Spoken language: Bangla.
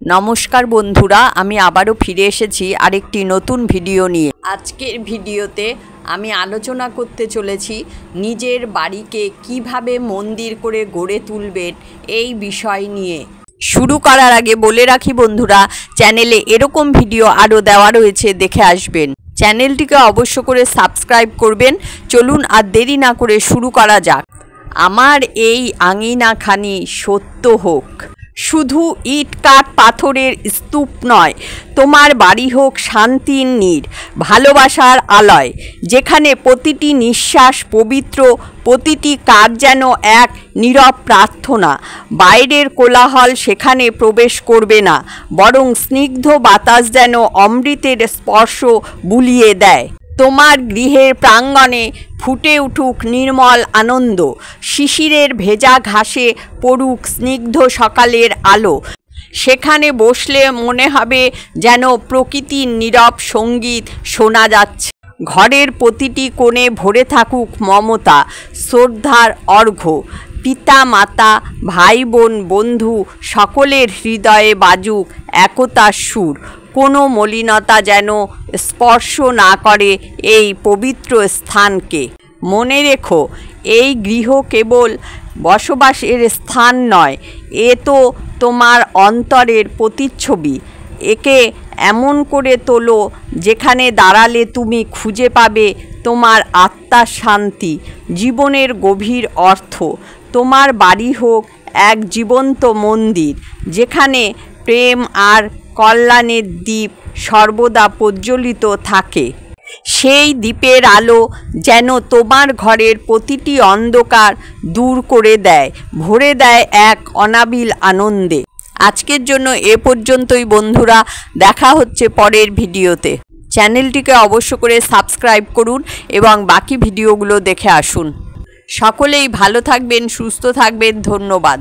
নমস্কার বন্ধুরা, আমি আবারও ফিরে এসেছি আরেকটি নতুন ভিডিও নিয়ে। আজকের ভিডিওতে আমি আলোচনা করতে চলেছি নিজের বাড়িকে কিভাবে মন্দির করে গড়ে তুলবেন এই বিষয় নিয়ে। শুরু করার আগে বলে রাখি বন্ধুরা, চ্যানেলে এরকম ভিডিও আরও দেওয়া রয়েছে, দেখে আসবেন। চ্যানেলটিকে অবশ্য করে সাবস্ক্রাইব করবেন। চলুন আর দেরি না করে শুরু করা যাক। আমার এই আঙিনাখানি সত্য হোক, শুধু ইট কাঠ পাথরের স্তূপ নয়, তোমার বাড়ি হোক শান্তির নীড়, ভালোবাসার আলয়, যেখানে প্রতিটি নিঃশ্বাস পবিত্র, প্রতিটি কাজ যেন এক নীরব প্রার্থনা। বাইরের কোলাহল সেখানে প্রবেশ করবে না, বরং স্নিগ্ধ বাতাস যেন অমৃতের স্পর্শ বুলিয়ে দেয়। তোমার গৃহের প্রাঙ্গণে ফুটে উঠুক নির্মল আনন্দ, শিশিরের ভেজা ঘাসে পড়ুক স্নিগ্ধ সকালের আলো। সেখানে বসলে মনে হবে যেন প্রকৃতির নীরব সঙ্গীত শোনা যাচ্ছে। ঘরের প্রতিটি কোণে ভরে থাকুক মমতা, শ্রদ্ধার অর্ঘ্য। পিতা মাতা, ভাই বোন, বন্ধু সকলের হৃদয়ে বাজুক একতার সুর। কোনো মলিনতা যেন স্পর্শ না করে এই পবিত্র স্থানকে। মনে রেখো, এই গৃহ কেবল বসবাসের স্থান নয়, এ তো তোমার অন্তরের প্রতিচ্ছবি। একে এমন করে তোলো যেখানে দাঁড়ালে তুমি খুঁজে পাবে তোমার আত্মার শান্তি, জীবনের গভীর অর্থ। তোমার বাড়ি হোক এক জীবন্ত মন্দির, যেখানে প্রেম আর কল্যাণের দ্বীপ সর্বদা প্রজ্বলিত থাকে। সেই দ্বীপের আলো যেন তোমার ঘরের প্রতিটি অন্ধকার দূর করে দেয়, ভরে দেয় এক অনাবিল আনন্দে। আজকের জন্য এ পর্যন্তই বন্ধুরা, দেখা হচ্ছে পরের ভিডিওতে। চ্যানেলটিকে অবশ্য করে সাবস্ক্রাইব করুন এবং বাকি ভিডিওগুলো দেখে আসুন। সকলেই ভালো থাকবেন, সুস্থ থাকবেন। ধন্যবাদ।